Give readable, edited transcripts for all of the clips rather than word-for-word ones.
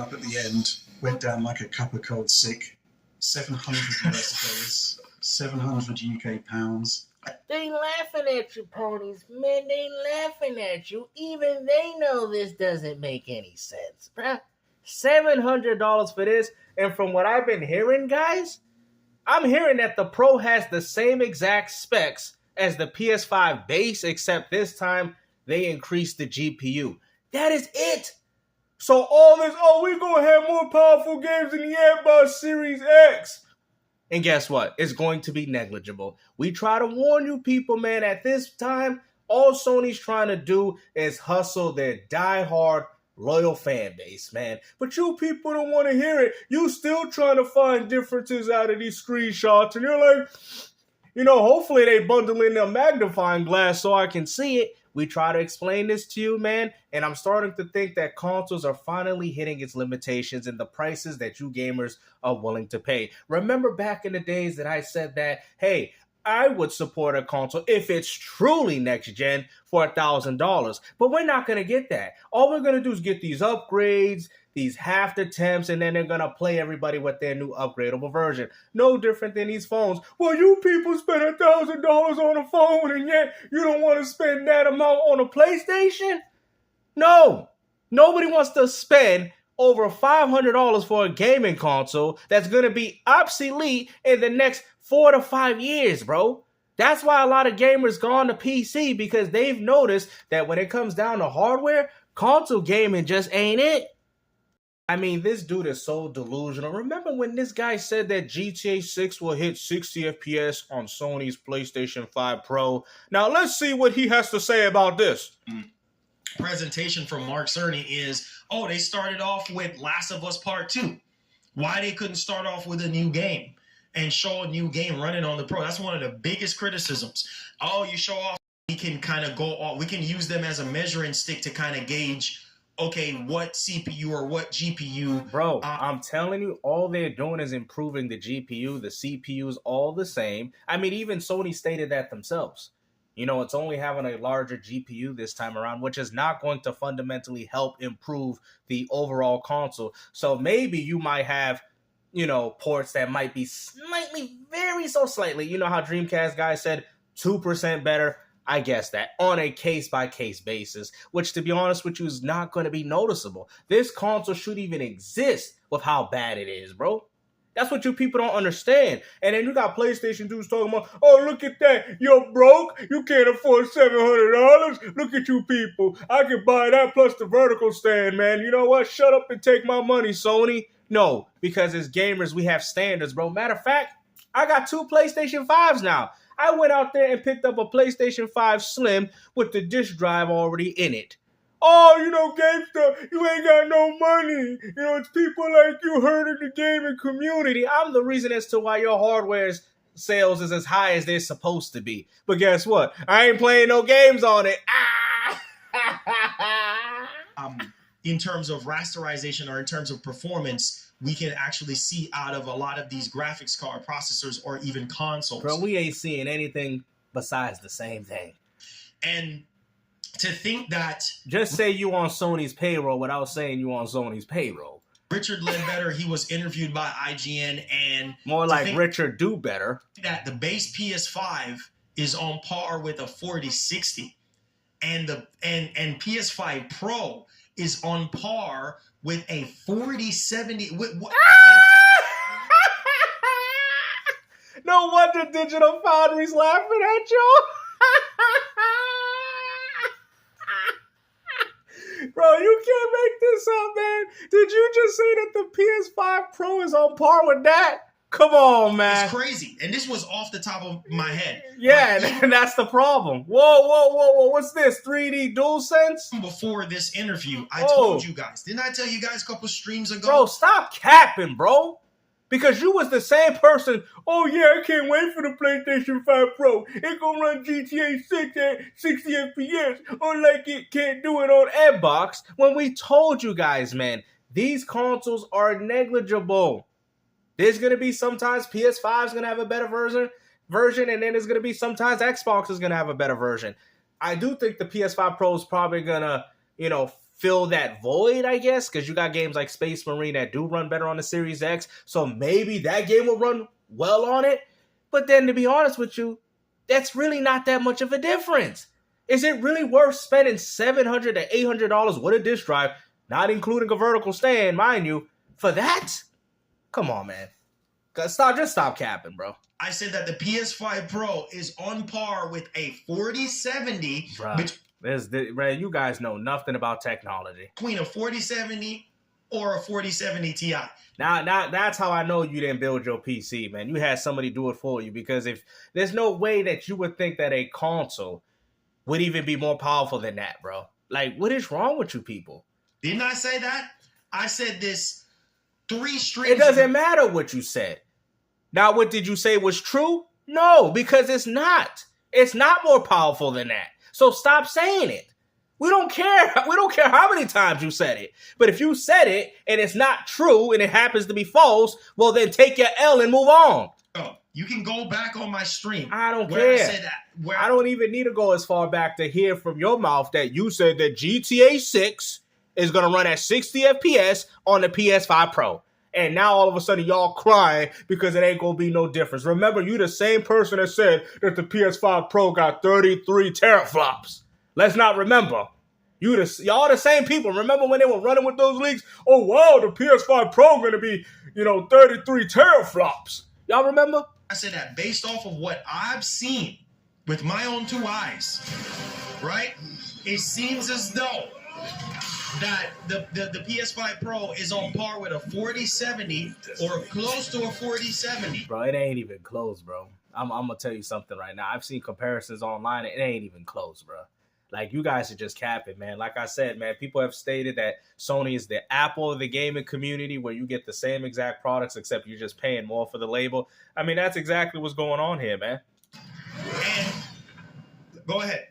up at the end, went down like a cup of cold sick. $700, 700 UK pounds. They laughing at you, ponies, man. They laughing at you. Even they know this doesn't make any sense, bruh. $700 for this, and from what I've been hearing, guys, I'm hearing that the Pro has the same exact specs as the PS5 base, except this time they increased the GPU. That is it. So all this, we're going to have more powerful games in the Xbox Series X. And guess what? It's going to be negligible. We try to warn you people, man, at this time, all Sony's trying to do is hustle their diehard loyal fan base, man. But you people don't want to hear it. You still trying to find differences out of these screenshots. And you're like, hopefully they bundle in their magnifying glass so I can see it. We try to explain this to you, man, and I'm starting to think that consoles are finally hitting its limitations and the prices that you gamers are willing to pay. Remember back in the days that I said that, hey, I would support a console if it's truly next gen for $1,000, but we're not going to get that. All we're going to do is get these upgrades, these half attempts, and then they're going to play everybody with their new upgradable version. No different than these phones. Well, you people spend $1,000 on a phone and yet you don't want to spend that amount on a PlayStation? No. Nobody wants to spend over $500 for a gaming console that's going to be obsolete in the next 4 to 5 years, bro. That's why a lot of gamers go on to PC, because they've noticed that when it comes down to hardware, console gaming just ain't it. I mean, this dude is so delusional. Remember when this guy said that GTA 6 will hit 60 FPS on Sony's PlayStation 5 Pro? Now, let's see what he has to say about this. Presentation from Mark Cerny is, they started off with Last of Us Part 2. Why they couldn't start off with a new game and show a new game running on the Pro? That's one of the biggest criticisms. You show off, we can kind of go off. We can use them as a measuring stick to kind of gauge, okay, what CPU or what GPU. Bro, I'm telling you, all they're doing is improving the GPU. The CPU is all the same. I mean, even Sony stated that themselves. It's only having a larger GPU this time around, which is not going to fundamentally help improve the overall console. So maybe you might have, ports that might be slightly, very so slightly. You know how Dreamcast guys said 2% better? I guess that on a case-by-case basis, which, to be honest with you, is not going to be noticeable. This console should even exist with how bad it is, bro. That's what you people don't understand. And then you got PlayStation dudes talking about, look at that. You're broke. You can't afford $700. Look at you people. I can buy that plus the vertical stand, man. You know what? Shut up and take my money, Sony. No, because as gamers, we have standards, bro. Matter of fact, I got 2 PlayStation 5s now. I went out there and picked up a PlayStation 5 Slim with the disk drive already in it. GameStop, you ain't got no money. It's people like you hurting the gaming community. I'm the reason as to why your hardware sales is as high as they're supposed to be. But guess what? I ain't playing no games on it. In terms of rasterization or in terms of performance, we can actually see out of a lot of these graphics card processors or even consoles. Bro, we ain't seeing anything besides the same thing. And to think that... Just say you on Sony's payroll without saying you on Sony's payroll. Richard Ledbetter, he was interviewed by IGN, and... More like Richard Do Better. That the base PS5 is on par with a 4060. And PS5 Pro is on par with a 4070. No wonder Digital Foundry's laughing at you. Bro, you can't make this up, man. Did you just say that the PS5 Pro is on par with that? Come on, man. It's crazy. And this was off the top of my head. Yeah, and that's the problem. Whoa. What's this? 3D DualSense? Before this interview, I told you guys. Didn't I tell you guys a couple streams ago? Bro, stop capping, bro. Because you was the same person. Oh, yeah, I can't wait for the PlayStation 5 Pro. It's going to run GTA 6 at 60 FPS. Unlike it can't do it on Xbox. When we told you guys, man, these consoles are negligible. There's going to be sometimes PS5 is going to have a better version, and then there's going to be sometimes Xbox is going to have a better version. I do think the PS5 Pro is probably going to, fill that void, I guess, because you got games like Space Marine that do run better on the Series X, so maybe that game will run well on it. But then, to be honest with you, that's really not that much of a difference. Is it really worth spending $700 to $800 with a disc drive, not including a vertical stand, mind you, for that? Come on, man. Just stop capping, bro. I said that the PS5 Pro is on par with a 4070. Bruh, you guys know nothing about technology. Between a 4070 or a 4070 Ti. Now, that's how I know you didn't build your PC, man. You had somebody do it for you, because if there's no way that you would think that a console would even be more powerful than that, bro. Like, what is wrong with you people? Didn't I say that? I said this 3 strings. It doesn't matter what you said. Now, what did you say was true? No, because it's not. It's not more powerful than that. So stop saying it. We don't care. We don't care how many times you said it. But if you said it and it's not true and it happens to be false, well, then take your L and move on. Oh, you can go back on my stream. I don't care. I said that. I don't even need to go as far back to hear from your mouth that you said that GTA 6 is going to run at 60 FPS on the PS5 Pro. And now all of a sudden y'all crying because it ain't going to be no difference. Remember, you the same person that said that the PS5 Pro got 33 teraflops. Let's not remember. Y'all the same people. Remember when they were running with those leaks? Oh, wow, the PS5 Pro going to be, 33 teraflops. Y'all remember? I said that based off of what I've seen with my own 2 eyes, right? It seems as though that the PS5 Pro is on par with a 4070 or close to a 4070. Bro, it ain't even close, bro. I'm going to tell you something right now. I've seen comparisons online. It ain't even close, bro. Like, you guys are just capping, man. Like I said, man, people have stated that Sony is the Apple of the gaming community, where you get the same exact products except you're just paying more for the label. I mean, that's exactly what's going on here, man. And go ahead.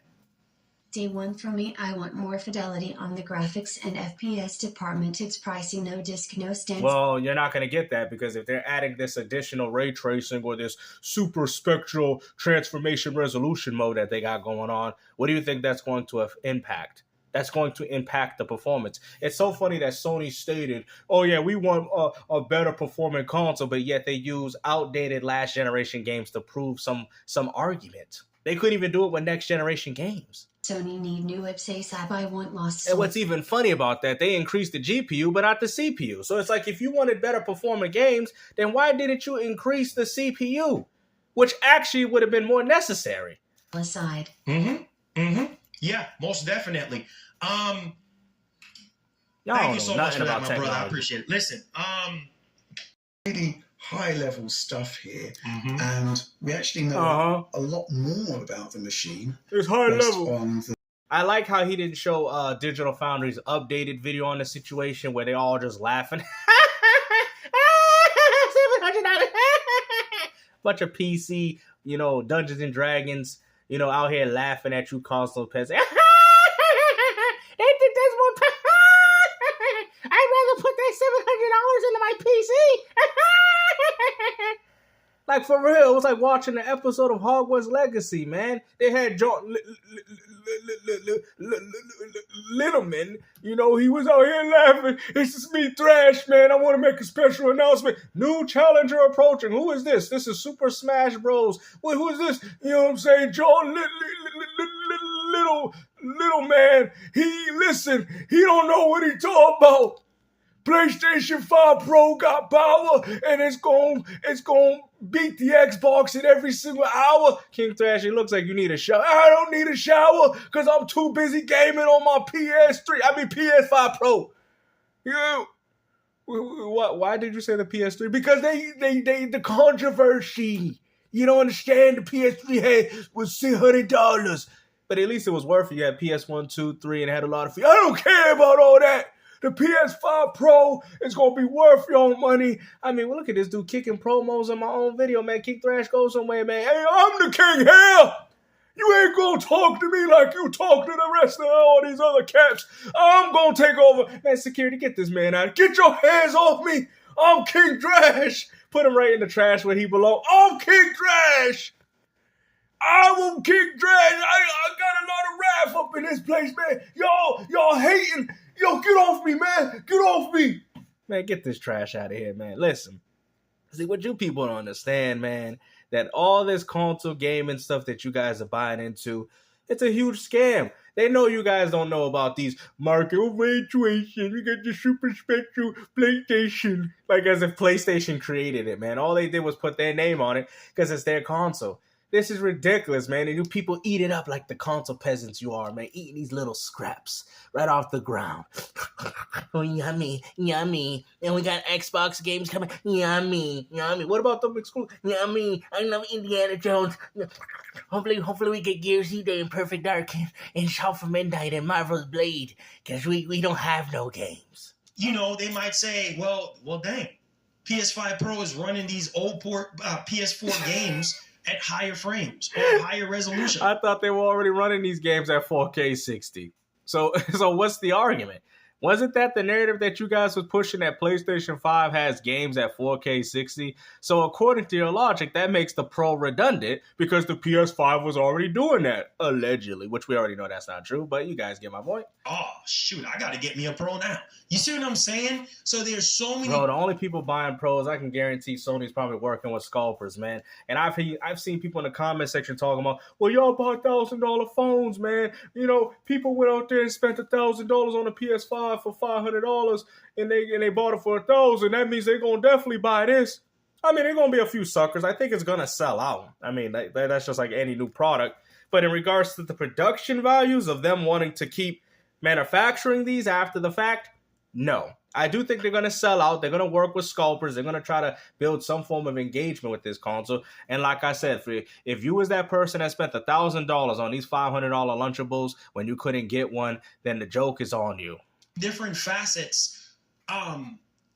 Day one for me, I want more fidelity on the graphics and FPS department. It's pricey, no disc, no stands. Well, you're not going to get that, because if they're adding this additional ray tracing or this super spectral transformation resolution mode that they got going on, what do you think that's going to impact? That's going to impact the performance. It's so funny that Sony stated, oh yeah, we want a better performing console, but yet they use outdated last generation games to prove some argument. They couldn't even do it with next generation games. Sony need new chips ASAP. I want lost. And what's even funny about that, they increased the GPU, but not the CPU. So it's like, if you wanted better performing games, then why didn't you increase the CPU? Which actually would have been more necessary. Aside. Yeah, most definitely. Y'all Thank you so much for that, my technology. brother. I appreciate it. Listen, Really high level stuff here, and we actually know a lot more about the machine. It's high based level. on the I like how he didn't show Digital Foundry's updated video on the situation where they all just laughing. $700. Bunch of PC, Dungeons and Dragons, out here laughing at you, console pets. They did this one. I'd rather put that $700 into my PC. Like, for real, it was like watching an episode of Hogwarts Legacy, man. They had John Littleman, he was out here laughing. It's just me, Thrash, man. I want to make a special announcement. New challenger approaching. Who is this? This is Super Smash Bros. Wait, who is this? You know what I'm saying? John Little man. He don't know what he talking about. PlayStation 5 Pro got power, and it's going beat the Xbox in every single hour. King Thrash, it looks like you need a shower. I don't need a shower because I'm too busy gaming on my PS5 Pro. Why did you say the PS3? Because the controversy. You don't understand. The PS3 was $600, but at least it was worth it. You had PS1, 2, 3, and had a lot of. I don't care about all that. The PS5 Pro is going to be worth your money. I mean, well, look at this dude kicking promos on my own video, man. King Thrash goes somewhere, man. Hey, I'm the king here. You ain't going to talk to me like you talk to the rest of all these other cats. I'm going to take over. Man, security, get this man out. Get your hands off me. I'm King Thrash. Put him right in the trash where he belongs. I'm King Thrash. I'm King Thrash. I got a lot of wrath up in this place, man. Y'all hating. Yo, get off me, man. Get off me. Man, get this trash out of here, man. Listen. See, what you people don't understand, man, that all this console gaming stuff that you guys are buying into, it's a huge scam. They know you guys don't know about these market evaluation. We got the super special PlayStation. Like as if PlayStation created it, man. All they did was put their name on it because it's their console. This is ridiculous, man. And you people eat it up like the console peasants you are, man. Eating these little scraps right off the ground. Oh, yummy, yummy. And we got Xbox games coming. Yummy, yummy. What about them exclusive? Yummy. I love Indiana Jones. Hopefully we get Gears Day and Perfect Dark and Shout for Midnight and Marvel's Blade. Because we don't have no games. You know, they might say, well, dang. PS5 Pro is running these old PS4 games at higher frames or higher resolution. I thought they were already running these games at 4K 60. So what's the argument? Wasn't that the narrative that you guys was pushing that PlayStation 5 has games at 4K 60? So according to your logic, that makes the Pro redundant because the PS5 was already doing that, allegedly, which we already know that's not true, but you guys get my point. Oh, shoot, I got to get me a Pro now. You see what I'm saying? So there's so many... Bro, the only people buying Pros, I can guarantee Sony's probably working with scalpers, man. And I've seen people in the comment section talking about, well, y'all buy $1,000 phones, man. You know, people went out there and spent $1,000 on a PS5 for $500 and they bought it for $1,000. That means they're going to definitely buy this. I mean, they're going to be a few suckers. I think it's going to sell out. I mean, that's just like any new product. But in regards to the production values of them wanting to keep manufacturing these after the fact, no. I do think they're going to sell out. They're going to work with scalpers. They're going to try to build some form of engagement with this console. And like I said, if you was that person that spent $1,000 on these $500 Lunchables when you couldn't get one, then the joke is on you. Different facets,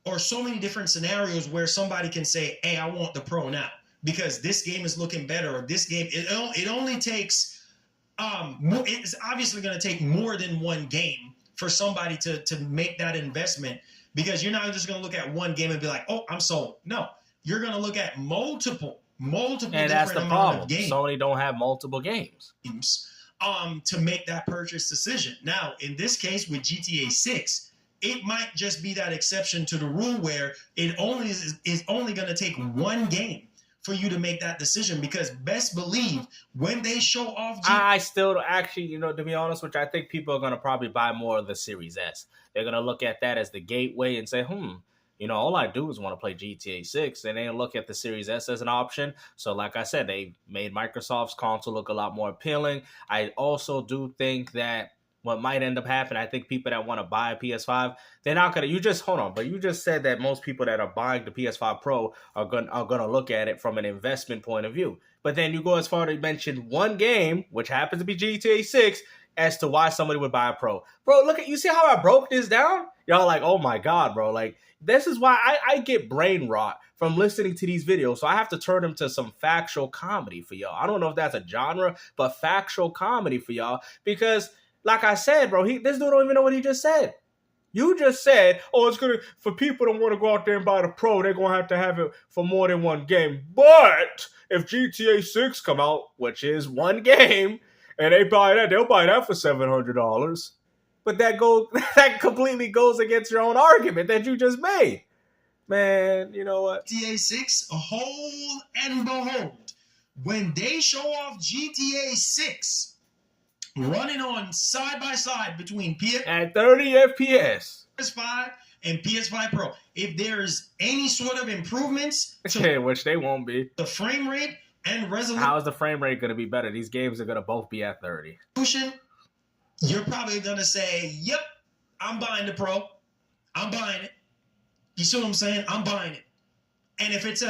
or so many different scenarios where somebody can say, hey, I want the Pro now because this game is looking better, or this game, it only takes, it's obviously going to take more than one game for somebody to make that investment, because you're not just going to look at one game and be like, oh, I'm sold. No, you're going to look at multiple and that's the problem. Sony don't have multiple games to make that purchase decision. Now, in this case with GTA 6, it might just be that exception to the rule where it only is only going to take one game for you to make that decision, because best believe when they show off I still actually, to be honest with you, I think people are going to probably buy more of the Series S. They're going to look at that as the gateway and say, all I do is want to play GTA 6, and they look at the Series S as an option. So like I said, they made Microsoft's console look a lot more appealing. I also do think that what might end up happening, I think people that want to buy a PS5, they're not going to, you just said that most people that are buying the PS5 Pro are going to look at it from an investment point of view. But then you go as far to mention one game, which happens to be GTA 6, as to why somebody would buy a Pro. Bro, you see how I broke this down? Y'all like, oh my God, bro. Like, this is why I get brain rot from listening to these videos. So I have to turn them to some factual comedy for y'all. I don't know if that's a genre, but factual comedy for y'all. Because, like I said, bro, this dude don't even know what he just said. You just said, it's going to, for people that want to go out there and buy the Pro, they're going to have it for more than one game. But if GTA 6 come out, which is one game, and they buy that, they'll buy that for $700. But that completely goes against your own argument that you just made. Man, you know what? GTA 6, hold and behold, when they show off GTA 6 running on side by side between at 30 FPS, PS5 and PS5 Pro, if there's any sort of improvements which they won't be, the frame rate and resolution. How is the frame rate going to be better? These games are going to both be at 30. You're probably going to say, yep, I'm buying the Pro. I'm buying it. You see what I'm saying? I'm buying it. And if it's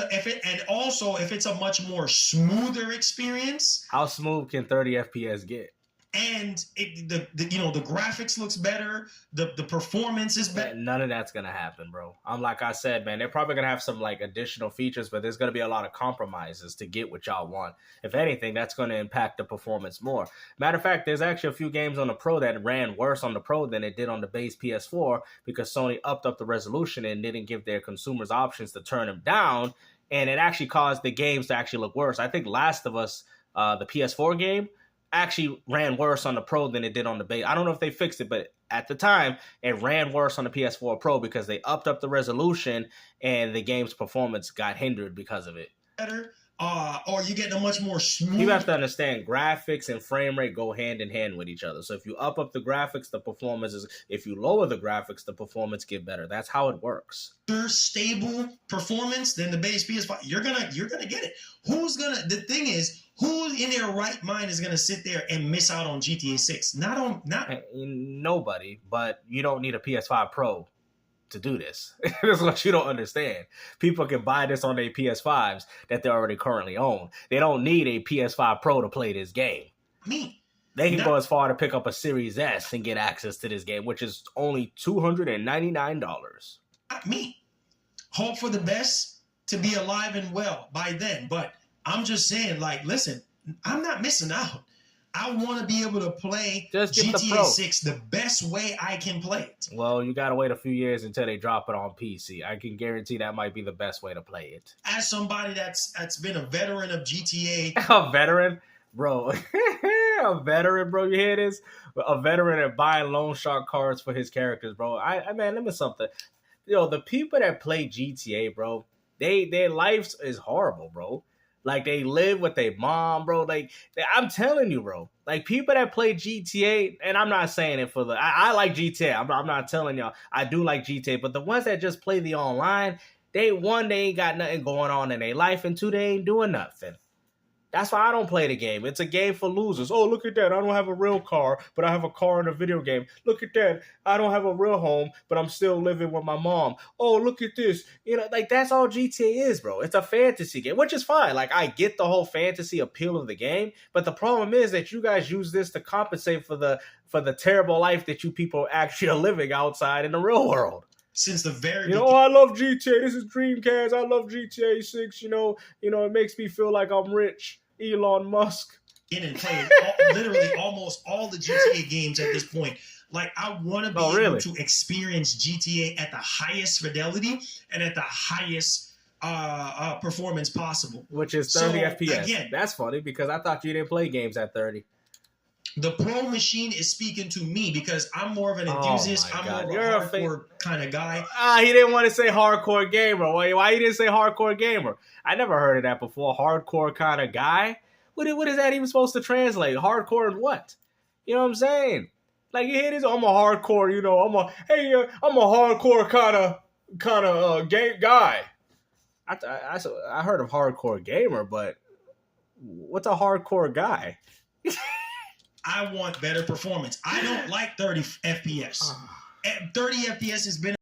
a much more smoother experience. How smooth can 30 FPS get? And the graphics looks better, the performance is better. None of that's gonna happen, bro. Like I said, man, they're probably gonna have some like additional features, but there's gonna be a lot of compromises to get what y'all want. If anything, that's gonna impact the performance more. Matter of fact, there's actually a few games on the Pro that ran worse on the Pro than it did on the base PS4 because Sony upped up the resolution and didn't give their consumers options to turn them down, and it actually caused the games to actually look worse. I think Last of Us, the PS4 game, actually ran worse on the Pro than it did on the base. I don't know if they fixed it, but at the time, it ran worse on the PS4 Pro because they upped up the resolution and the game's performance got hindered because of it. Better, or you get a much more smooth. You have to understand graphics and frame rate go hand in hand with each other. So if you up the graphics, the performance is. If you lower the graphics, the performance get better. That's how it works. Stable performance than the base PS5. You're gonna get it. The thing is, who in their right mind is gonna sit there and miss out on GTA 6? Nobody. But you don't need a PS5 Pro to do this. That's what you don't understand. People can buy this on their PS5s that they already currently own. They don't need a PS5 Pro to play this game. They can go as far to pick up a Series S and get access to this game, which is only $299. Not me. Hope for the best to be alive and well by then. But I'm just saying, like, listen, I'm not missing out. I want to be able to play GTA 6 the best way I can play it. Well, you got to wait a few years until they drop it on PC. I can guarantee that might be the best way to play it. As somebody that's been a veteran of GTA. A veteran? Bro. A veteran, bro. You hear this? A veteran at buying loan shark cards for his characters, bro. Man, let me something. Yo, the people that play GTA, bro, their lives is horrible, bro. Like, they live with their mom, bro. Like, I'm telling you, bro. Like, people that play GTA, and I'm not saying it for the... I like GTA. I'm not telling y'all. I do like GTA. But the ones that just play the online, they ain't got nothing going on in their life, and two, they ain't doing nothing. That's why I don't play the game. It's a game for losers. Oh, look at that. I don't have a real car, but I have a car in a video game. Look at that. I don't have a real home, but I'm still living with my mom. Oh, look at this. You know, like, that's all GTA is, bro. It's a fantasy game, which is fine. Like, I get the whole fantasy appeal of the game, but the problem is that you guys use this to compensate for the terrible life that you people actually are living outside in the real world. Since the very beginning. I love GTA. This is Dreamcast. I love GTA 6. You know, it makes me feel like I'm rich. Elon Musk. And playing literally almost all the GTA games at this point. Like, I want to be able to experience GTA at the highest fidelity and at the highest performance possible. Which is 30 FPS. Again, that's funny because I thought you didn't play games at 30. The Pro machine is speaking to me because I'm more of an enthusiast. I'm more of a hardcore kind of guy. He didn't want to say hardcore gamer. Why he didn't say hardcore gamer? I never heard of that before. Hardcore kind of guy? What is that even supposed to translate? Hardcore and what? You know what I'm saying? Like, you hear this? I'm a hardcore, I'm a hardcore kind of game guy. I heard of hardcore gamer, but what's a hardcore guy? I want better performance. I don't like 30 FPS. 30 FPS has been